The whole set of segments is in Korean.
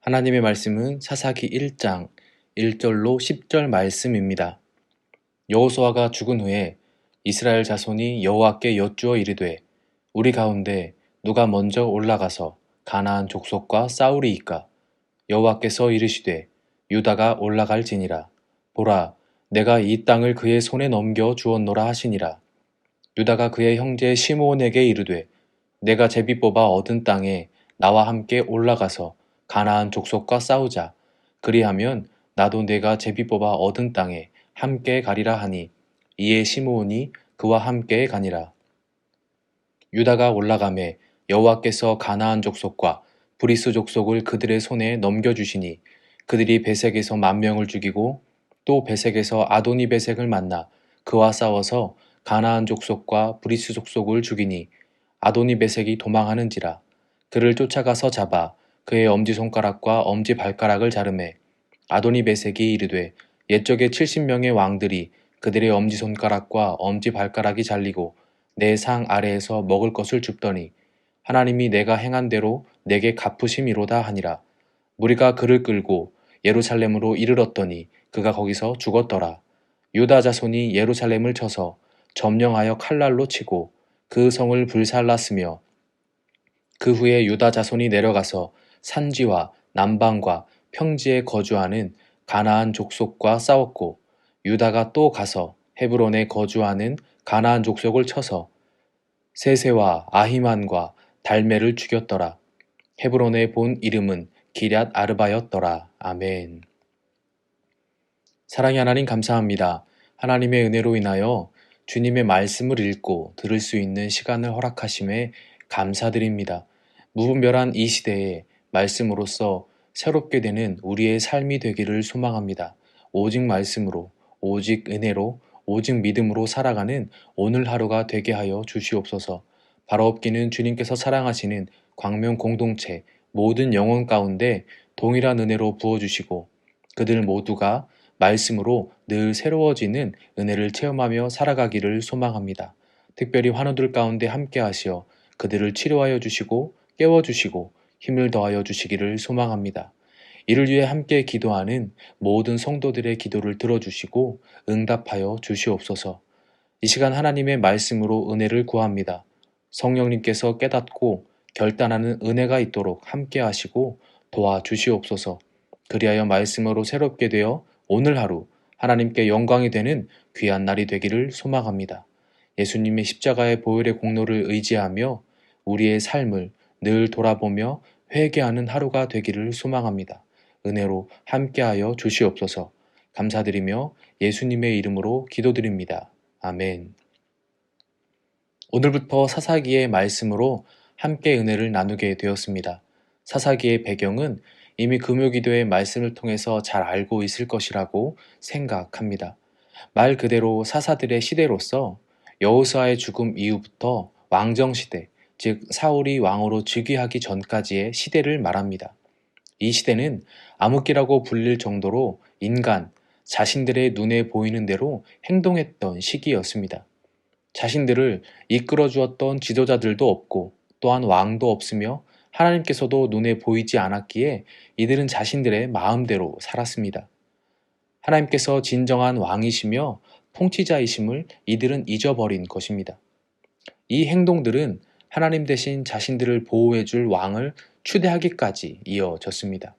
하나님의 말씀은 사사기 1장 1절로 10절 말씀입니다. 여호수아가 죽은 후에 이스라엘 자손이 여호와께 여쭈어 이르되 우리 가운데 누가 먼저 올라가서 가나안 족속과 싸우리이까? 여호와께서 이르시되 유다가 올라갈지니라. 보라, 내가 이 땅을 그의 손에 넘겨 주었노라 하시니라. 유다가 그의 형제 시므온에게 이르되 내가 제비 뽑아 얻은 땅에 나와 함께 올라가서 가나안 족속과 싸우자. 그리하면 나도 내가 제비 뽑아 얻은 땅에 함께 가리라 하니 이에 시므온이 그와 함께 가니라. 유다가 올라가매 여호와께서 가나안 족속과 브리스 족속을 그들의 손에 넘겨주시니 그들이 베색에서 10,000명을 죽이고 또 베색에서 아도니 베색을 만나 그와 싸워서 가나안 족속과 브리스 족속을 죽이니 아도니 베색이 도망하는지라. 그를 쫓아가서 잡아 그의 엄지손가락과 엄지발가락을 자르매 아도니 베색이 이르되 옛적에 70명의 왕들이 그들의 엄지손가락과 엄지발가락이 잘리고 내 상 아래에서 먹을 것을 줍더니 하나님이 내가 행한 대로 내게 갚으심이로다 하니라. 무리가 그를 끌고 예루살렘으로 이르렀더니 그가 거기서 죽었더라. 유다 자손이 예루살렘을 쳐서 점령하여 칼날로 치고 그 성을 불살랐으며 그 후에 유다 자손이 내려가서 산지와 남방과 평지에 거주하는 가나안 족속과 싸웠고 유다가 또 가서 헤브론에 거주하는 가나안 족속을 쳐서 세세와 아히만과 달메를 죽였더라. 헤브론의 본 이름은 기럇 아르바였더라. 아멘. 사랑의 하나님 감사합니다. 하나님의 은혜로 인하여 주님의 말씀을 읽고 들을 수 있는 시간을 허락하심에 감사드립니다. 무분별한 이 시대에 말씀으로써 새롭게 되는 우리의 삶이 되기를 소망합니다. 오직 말씀으로, 오직 은혜로, 오직 믿음으로 살아가는 오늘 하루가 되게 하여 주시옵소서. 바로 없기는 주님께서 사랑하시는 광명 공동체 모든 영혼 가운데 동일한 은혜로 부어주시고 그들 모두가 말씀으로 늘 새로워지는 은혜를 체험하며 살아가기를 소망합니다. 특별히 환우들 가운데 함께 하시어 그들을 치료하여 주시고 깨워주시고 힘을 더하여 주시기를 소망합니다. 이를 위해 함께 기도하는 모든 성도들의 기도를 들어주시고 응답하여 주시옵소서. 이 시간 하나님의 말씀으로 은혜를 구합니다. 성령님께서 깨닫고 결단하는 은혜가 있도록 함께 하시고 도와주시옵소서. 그리하여 말씀으로 새롭게 되어 오늘 하루 하나님께 영광이 되는 귀한 날이 되기를 소망합니다. 예수님의 십자가의 보혈의 공로를 의지하며 우리의 삶을 늘 돌아보며 회개하는 하루가 되기를 소망합니다. 은혜로 함께하여 주시옵소서. 감사드리며 예수님의 이름으로 기도드립니다. 아멘. 오늘부터 사사기의 말씀으로 함께 은혜를 나누게 되었습니다. 사사기의 배경은 이미 금요기도의 말씀을 통해서 잘 알고 있을 것이라고 생각합니다. 말 그대로 사사들의 시대로서 여호수아의 죽음 이후부터 왕정시대, 즉 사울이 왕으로 즉위하기 전까지의 시대를 말합니다. 이 시대는 암흑기라고 불릴 정도로 인간, 자신들의 눈에 보이는 대로 행동했던 시기였습니다. 자신들을 이끌어 주었던 지도자들도 없고 또한 왕도 없으며 하나님께서도 눈에 보이지 않았기에 이들은 자신들의 마음대로 살았습니다. 하나님께서 진정한 왕이시며 통치자이심을 이들은 잊어버린 것입니다. 이 행동들은 하나님 대신 자신들을 보호해 줄 왕을 추대하기까지 이어졌습니다.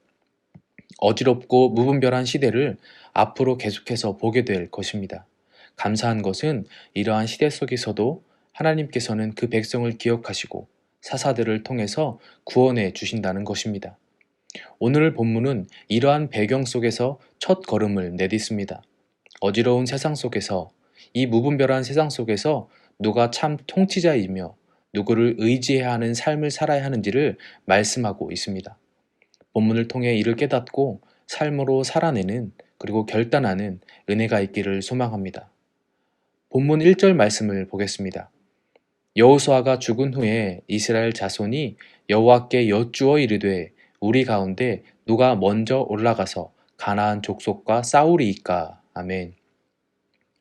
어지럽고 무분별한 시대를 앞으로 계속해서 보게 될 것입니다. 감사한 것은 이러한 시대 속에서도 하나님께서는 그 백성을 기억하시고 사사들을 통해서 구원해 주신다는 것입니다. 오늘 본문은 이러한 배경 속에서 첫 걸음을 내딛습니다. 어지러운 세상 속에서, 이 무분별한 세상 속에서 누가 참 통치자이며 누구를 의지해야 하는 삶을 살아야 하는지를 말씀하고 있습니다. 본문을 통해 이를 깨닫고 삶으로 살아내는 그리고 결단하는 은혜가 있기를 소망합니다. 본문 1절 말씀을 보겠습니다. 여호수아가 죽은 후에 이스라엘 자손이 여호와께 여쭈어 이르되 우리 가운데 누가 먼저 올라가서 가나안 족속과 싸우리이까? 아멘.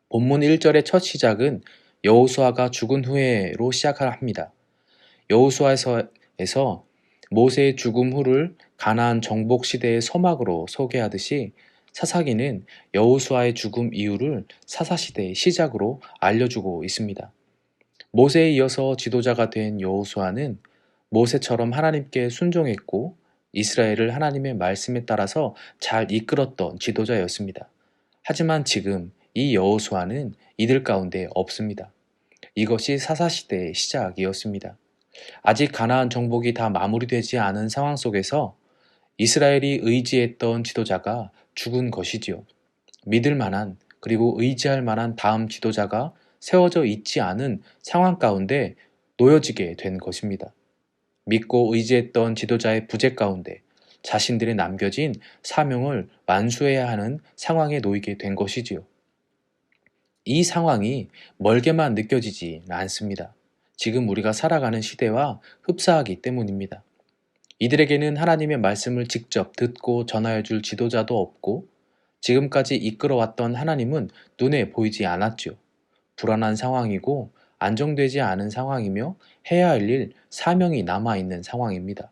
본문 1절의 첫 시작은 여호수아가 죽은 후에로 시작을 합니다. 여호수아에서 모세의 죽음 후를 가나안 정복 시대의 서막으로 소개하듯이 사사기는 여호수아의 죽음 이후를 사사시대의 시작으로 알려주고 있습니다. 모세에 이어서 지도자가 된 여호수아는 모세처럼 하나님께 순종했고 이스라엘을 하나님의 말씀에 따라서 잘 이끌었던 지도자였습니다. 하지만 지금 이 여호수아는 이들 가운데 없습니다. 이것이 사사시대의 시작이었습니다. 아직 가나안 정복이 다 마무리되지 않은 상황 속에서 이스라엘이 의지했던 지도자가 죽은 것이지요. 믿을 만한 그리고 의지할 만한 다음 지도자가 세워져 있지 않은 상황 가운데 놓여지게 된 것입니다. 믿고 의지했던 지도자의 부재 가운데 자신들의 남겨진 사명을 완수해야 하는 상황에 놓이게 된 것이지요. 이 상황이 멀게만 느껴지지 않습니다. 지금 우리가 살아가는 시대와 흡사하기 때문입니다. 이들에게는 하나님의 말씀을 직접 듣고 전하여 줄 지도자도 없고 지금까지 이끌어왔던 하나님은 눈에 보이지 않았죠. 불안한 상황이고 안정되지 않은 상황이며 해야 할 일, 사명이 남아있는 상황입니다.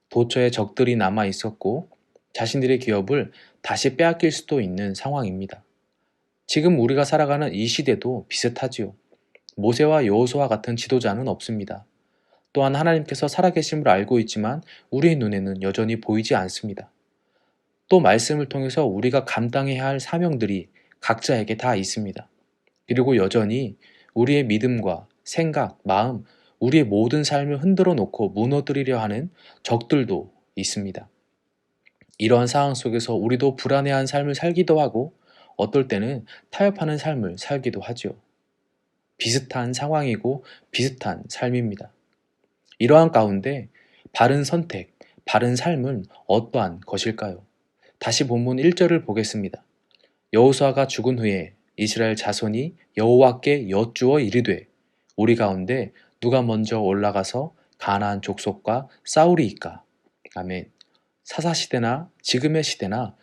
도처에 적들이 남아있었고 자신들의 기업을 다시 빼앗길 수도 있는 상황입니다. 지금 우리가 살아가는 이 시대도 비슷하지요. 모세와 여호수아 같은 지도자는 없습니다. 또한 하나님께서 살아계심을 알고 있지만 우리의 눈에는 여전히 보이지 않습니다. 또 말씀을 통해서 우리가 감당해야 할 사명들이 각자에게 다 있습니다. 그리고 여전히 우리의 믿음과 생각, 마음, 우리의 모든 삶을 흔들어 놓고 무너뜨리려 하는 적들도 있습니다. 이러한 상황 속에서 우리도 불안해한 삶을 살기도 하고 어떨 때는 타협하는 삶을 살기도 하죠. 비슷한 상황이고 비슷한 삶입니다. 이러한 가운데 바른 선택, 바른 삶은 어떠한 것일까요? 다시 본문 1절을 보겠습니다. 여호수아가 죽은 후에 이스라엘 자손이 여호와께 여쭈어 이르되 우리 가운데 누가 먼저 올라가서 가나안 족속과 싸우리이까? 아멘. 사사시대나 지금의 시대나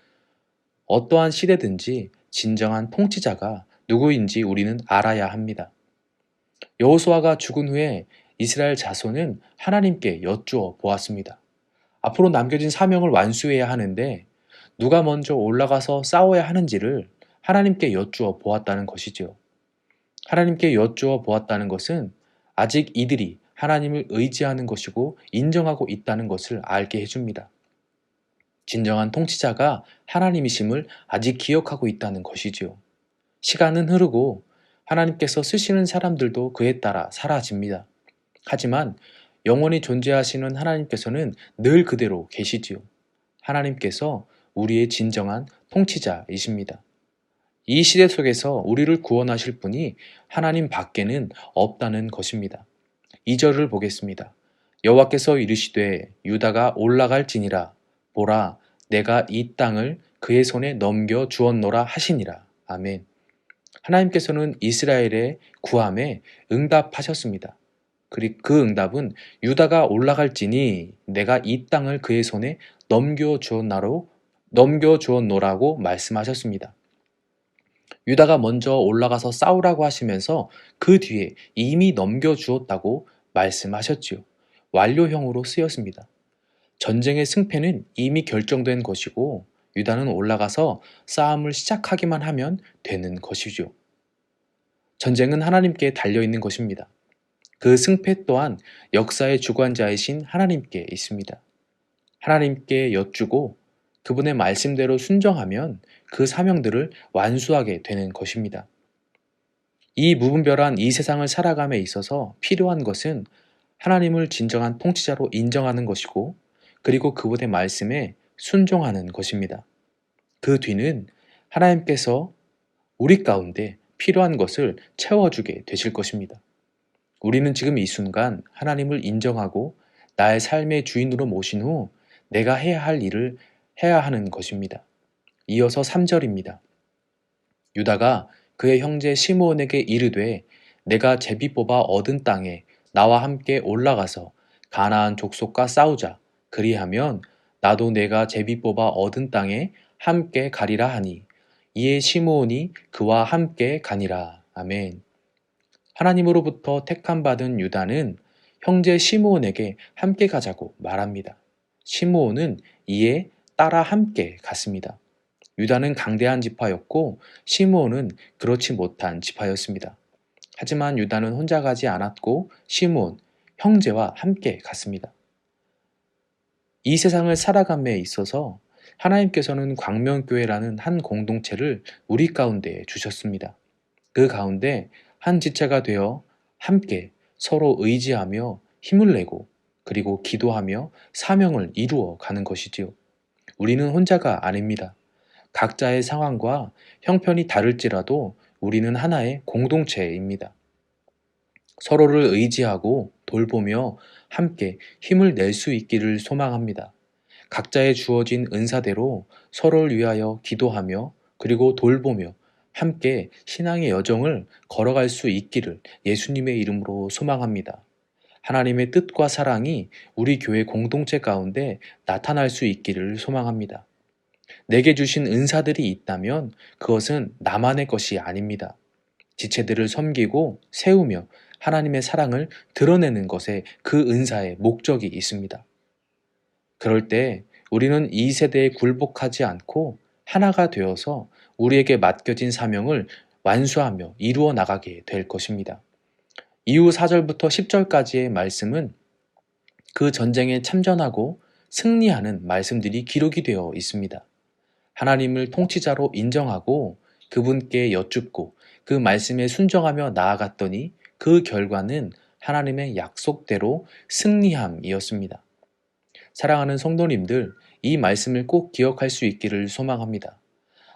어떠한 시대든지 진정한 통치자가 누구인지 우리는 알아야 합니다. 여호수아가 죽은 후에 이스라엘 자손은 하나님께 여쭈어 보았습니다. 앞으로 남겨진 사명을 완수해야 하는데 누가 먼저 올라가서 싸워야 하는지를 하나님께 여쭈어 보았다는 것이지요. 하나님께 여쭈어 보았다는 것은 아직 이들이 하나님을 의지하는 것이고 인정하고 있다는 것을 알게 해줍니다. 진정한 통치자가 하나님이심을 아직 기억하고 있다는 것이지요. 시간은 흐르고 하나님께서 쓰시는 사람들도 그에 따라 사라집니다. 하지만 영원히 존재하시는 하나님께서는 늘 그대로 계시지요. 하나님께서 우리의 진정한 통치자이십니다. 이 시대 속에서 우리를 구원하실 분이 하나님 밖에는 없다는 것입니다. 2절을 보겠습니다. 여호와께서 이르시되 유다가 올라갈지니라 보라 내가 이 땅을 그의 손에 넘겨 주었노라 하시니라. 아멘. 하나님께서는 이스라엘의 구함에 응답하셨습니다. 그리고 그 응답은 유다가 올라갈지니 내가 이 땅을 그의 손에 넘겨 주었노라고 말씀하셨습니다. 유다가 먼저 올라가서 싸우라고 하시면서 그 뒤에 이미 넘겨주었다고 말씀하셨지요. 완료형으로 쓰였습니다. 전쟁의 승패는 이미 결정된 것이고 유다는 올라가서 싸움을 시작하기만 하면 되는 것이죠. 전쟁은 하나님께 달려있는 것입니다. 그 승패 또한 역사의 주관자이신 하나님께 있습니다. 하나님께 여쭈고 그분의 말씀대로 순종하면 그 사명들을 완수하게 되는 것입니다. 이 무분별한 이 세상을 살아감에 있어서 필요한 것은 하나님을 진정한 통치자로 인정하는 것이고 그리고 그분의 말씀에 순종하는 것입니다. 그 뒤는 하나님께서 우리 가운데 필요한 것을 채워주게 되실 것입니다. 우리는 지금 이 순간 하나님을 인정하고 나의 삶의 주인으로 모신 후 내가 해야 할 일을 해야 하는 것입니다. 이어서 3절입니다. 유다가 그의 형제 시므온에게 이르되 내가 제비 뽑아 얻은 땅에 나와 함께 올라가서 가나안 족속과 싸우자. 그리하면 나도 내가 제비 뽑아 얻은 땅에 함께 가리라 하니 이에 시므온이 그와 함께 가니라. 아멘. 하나님으로부터 택함 받은 유다는 형제 시므온에게 함께 가자고 말합니다. 시므온은 이에 따라 함께 갔습니다. 유다는 강대한 지파였고 시므온은 그렇지 못한 지파였습니다. 하지만 유다는 혼자 가지 않았고 시므온, 형제와 함께 갔습니다. 이 세상을 살아감에 있어서 하나님께서는 광명교회라는 한 공동체를 우리 가운데 주셨습니다. 그 가운데 한 지체가 되어 함께 서로 의지하며 힘을 내고 그리고 기도하며 사명을 이루어 가는 것이지요. 우리는 혼자가 아닙니다. 각자의 상황과 형편이 다를지라도 우리는 하나의 공동체입니다. 서로를 의지하고 돌보며 함께 힘을 낼 수 있기를 소망합니다. 각자의 주어진 은사대로 서로를 위하여 기도하며 그리고 돌보며 함께 신앙의 여정을 걸어갈 수 있기를 예수님의 이름으로 소망합니다. 하나님의 뜻과 사랑이 우리 교회 공동체 가운데 나타날 수 있기를 소망합니다. 내게 주신 은사들이 있다면 그것은 나만의 것이 아닙니다. 지체들을 섬기고 세우며 하나님의 사랑을 드러내는 것에 그 은사의 목적이 있습니다. 그럴 때 우리는 이 세대에 굴복하지 않고 하나가 되어서 우리에게 맡겨진 사명을 완수하며 이루어 나가게 될 것입니다. 이후 4절부터 10절까지의 말씀은 그 전쟁에 참전하고 승리하는 말씀들이 기록이 되어 있습니다. 하나님을 통치자로 인정하고 그분께 여쭙고 그 말씀에 순종하며 나아갔더니 그 결과는 하나님의 약속대로 승리함이었습니다. 사랑하는 성도님들, 이 말씀을 꼭 기억할 수 있기를 소망합니다.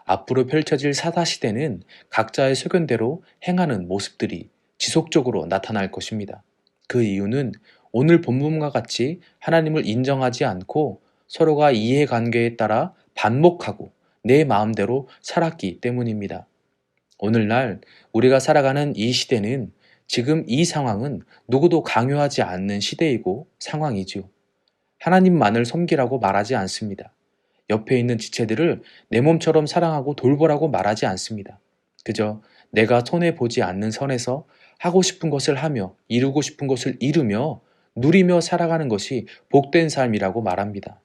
앞으로 펼쳐질 사사시대는 각자의 소견대로 행하는 모습들이 지속적으로 나타날 것입니다. 그 이유는 오늘 본문과 같이 하나님을 인정하지 않고 서로가 이해관계에 따라 반목하고 내 마음대로 살았기 때문입니다. 오늘날 우리가 살아가는 이 시대는 지금 이 상황은 누구도 강요하지 않는 시대이고 상황이지요. 하나님만을 섬기라고 말하지 않습니다. 옆에 있는 지체들을 내 몸처럼 사랑하고 돌보라고 말하지 않습니다. 그저 내가 손해보지 않는 선에서 하고 싶은 것을 하며 이루고 싶은 것을 이루며 누리며 살아가는 것이 복된 삶이라고 말합니다.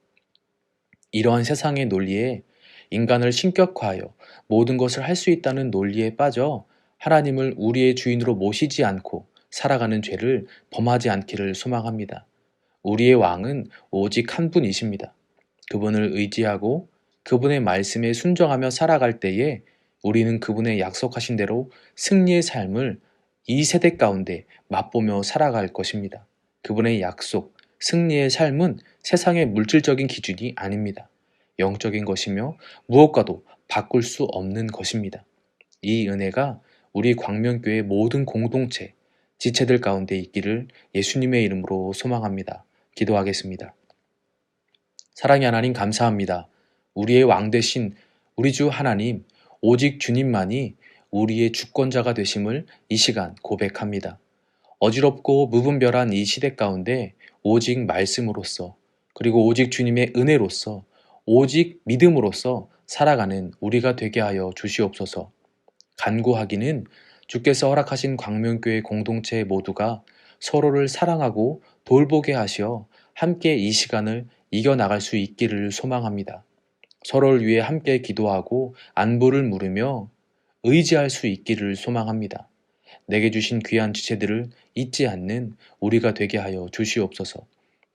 이러한 세상의 논리에 인간을 신격화하여 모든 것을 할 수 있다는 논리에 빠져 하나님을 우리의 주인으로 모시지 않고 살아가는 죄를 범하지 않기를 소망합니다. 우리의 왕은 오직 한 분이십니다. 그분을 의지하고 그분의 말씀에 순종하며 살아갈 때에 우리는 그분의 약속하신 대로 승리의 삶을 이 세대 가운데 맛보며 살아갈 것입니다. 그분의 약속, 승리의 삶은 세상의 물질적인 기준이 아닙니다. 영적인 것이며 무엇과도 바꿀 수 없는 것입니다. 이 은혜가 우리 광명교회 모든 공동체, 지체들 가운데 있기를 예수님의 이름으로 소망합니다. 기도하겠습니다. 사랑의 하나님 감사합니다. 우리의 왕 되신 우리 주 하나님, 오직 주님만이 우리의 주권자가 되심을 이 시간 고백합니다. 어지럽고 무분별한 이 시대 가운데 오직 말씀으로써 그리고 오직 주님의 은혜로써 오직 믿음으로써 살아가는 우리가 되게 하여 주시옵소서. 간구하기는 주께서 허락하신 광명교회 공동체 모두가 서로를 사랑하고 돌보게 하시어 함께 이 시간을 이겨나갈 수 있기를 소망합니다. 서로를 위해 함께 기도하고 안부를 물으며 의지할 수 있기를 소망합니다. 내게 주신 귀한 지체들을 잊지 않는 우리가 되게 하여 주시옵소서.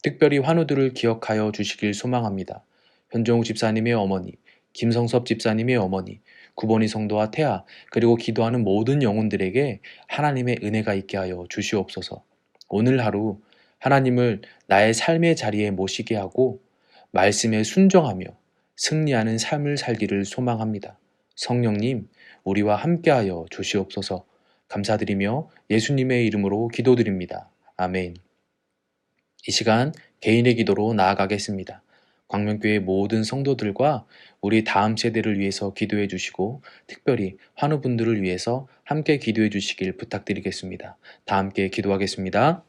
특별히 환우들을 기억하여 주시길 소망합니다. 현종욱 집사님의 어머니, 김성섭 집사님의 어머니, 구본이 성도와 태아, 그리고 기도하는 모든 영혼들에게 하나님의 은혜가 있게 하여 주시옵소서. 오늘 하루 하나님을 나의 삶의 자리에 모시게 하고 말씀에 순종하며 승리하는 삶을 살기를 소망합니다. 성령님, 우리와 함께하여 주시옵소서. 감사드리며 예수님의 이름으로 기도드립니다. 아멘. 이 시간 개인의 기도로 나아가겠습니다. 광명교회 모든 성도들과 우리 다음 세대를 위해서 기도해 주시고 특별히 환우분들을 위해서 함께 기도해 주시길 부탁드리겠습니다. 다 함께 기도하겠습니다.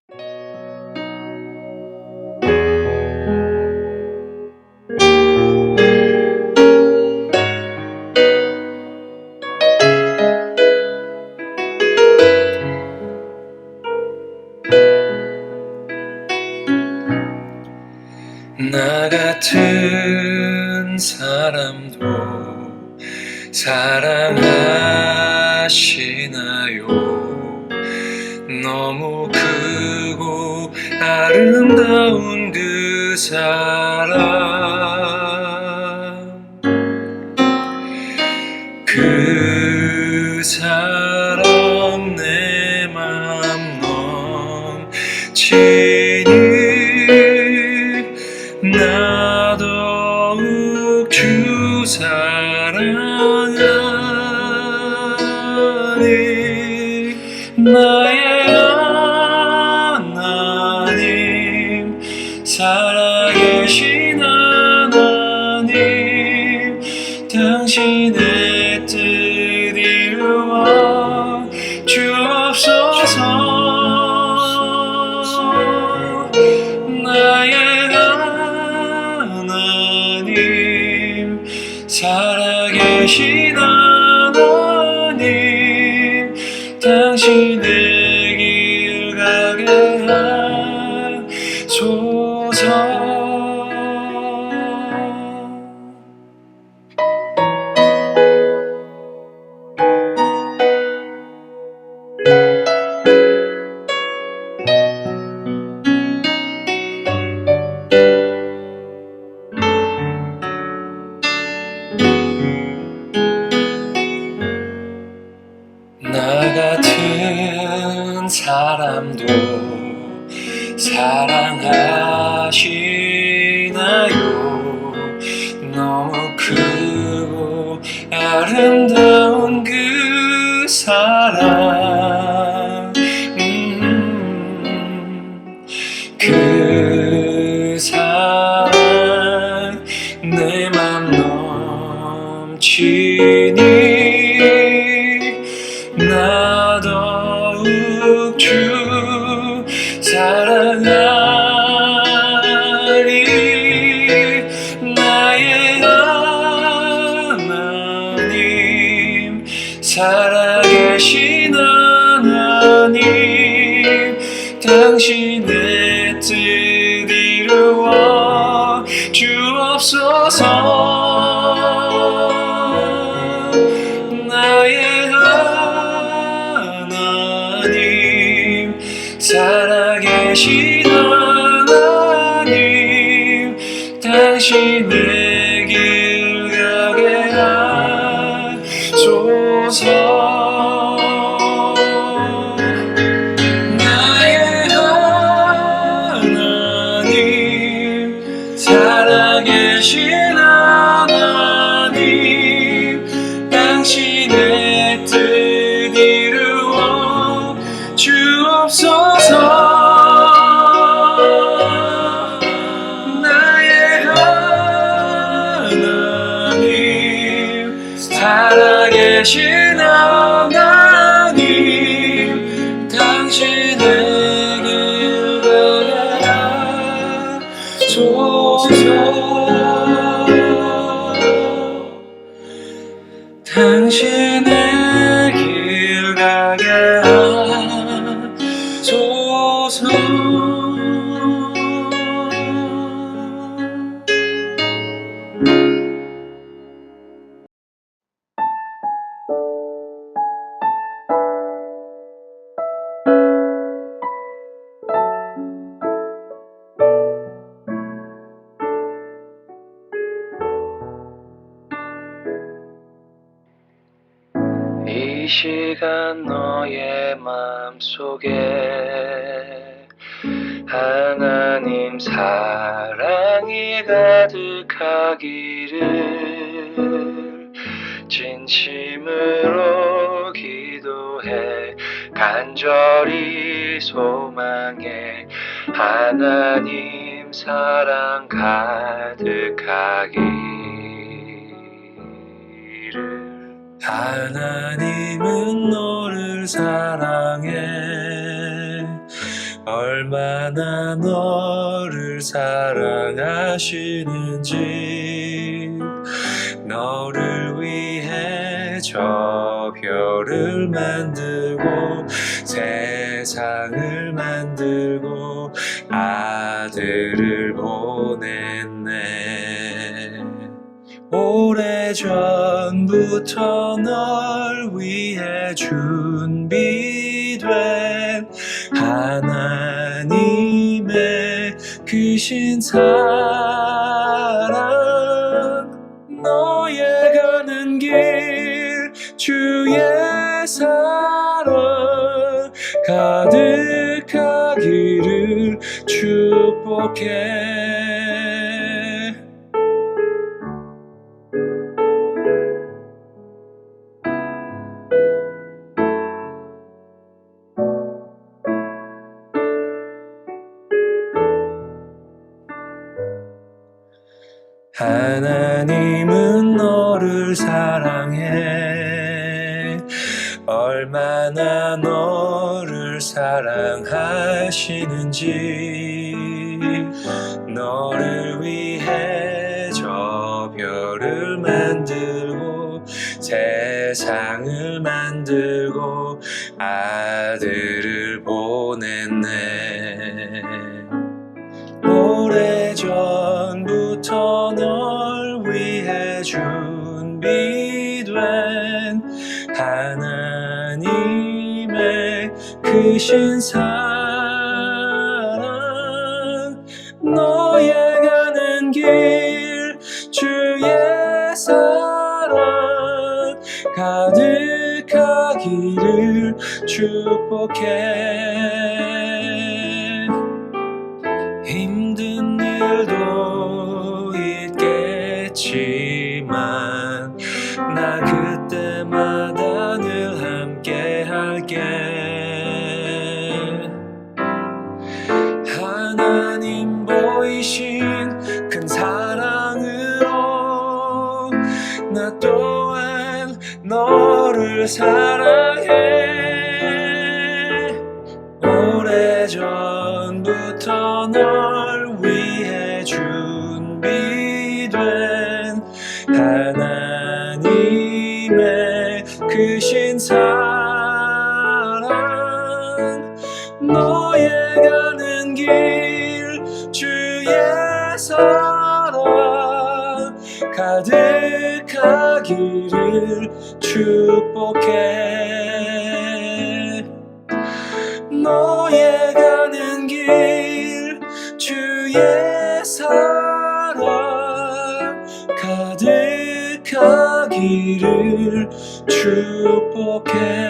나가 같은 사람도 사랑하시나요? 너무 크고 아름다운 그 사람, 그 사랑 내 맘 넘치니 나 더욱 주 사랑하니 나의 하나님, 살아계신 하나님, 당신의 뜻 이루어 주옵소서. 나의 하나님, 살아계신 하나님, 당신의 길 가게 하소서. 나 같은 사람도 사랑하시나요? 너무 크고 아름다운 그 사랑, 그 사랑 내 맘 넘치니 나 더욱 주 사랑하리. 나의 하나님, 살아계신 하나님, 당신의 뜻 이루어 주옵소서. 나의 하나님, 살아계신 하나님, 당신의 길 가게 하소서. 나의 하나님, 살아계신 하나님, 당신의 뜻 이루어 주옵소서. 나의 하나님, 살아계신 하나님, 당신의 길 가게 하소서. 당신의 길 가게 하소서. 이 시간 너의 마음속에 하나님 사랑이 가득하기를 진심으로 기도해 간절히 소망해. 하나님 사랑 가득하기를. 하나님은 너를 사랑해. 얼마나 너를 사랑하시는지. 너를 위해 저 별을 만들고 세상을 만들고 아들을 보냈네. 오래전부터 널 위해 준비된 하나님의 크신 사랑 너의 가는 길 주의 사랑 가득하기를 축복해 하나님은 너를 사랑해 얼마나 너를 사랑하시는지 너를 위해 저 별을 만들고 세상을 만들고 아들을 보냈네 오래전부터 널 위해 준비된 하나님의 크신 사랑 너의 가는 길 주의 사랑 가득하기를 축복해 힘든 일도 있겠지만 나 그때마다 늘 함께 할게 하나님 보이신 큰 사랑으로 나 또한 너를 사랑해 오래전부터 널 위해 준비된 하나님의 크신 사랑 너의 가는 길 주의 사랑 가득하기를 축복해 너의 가는 길 주의 사랑 가득하기를 축복해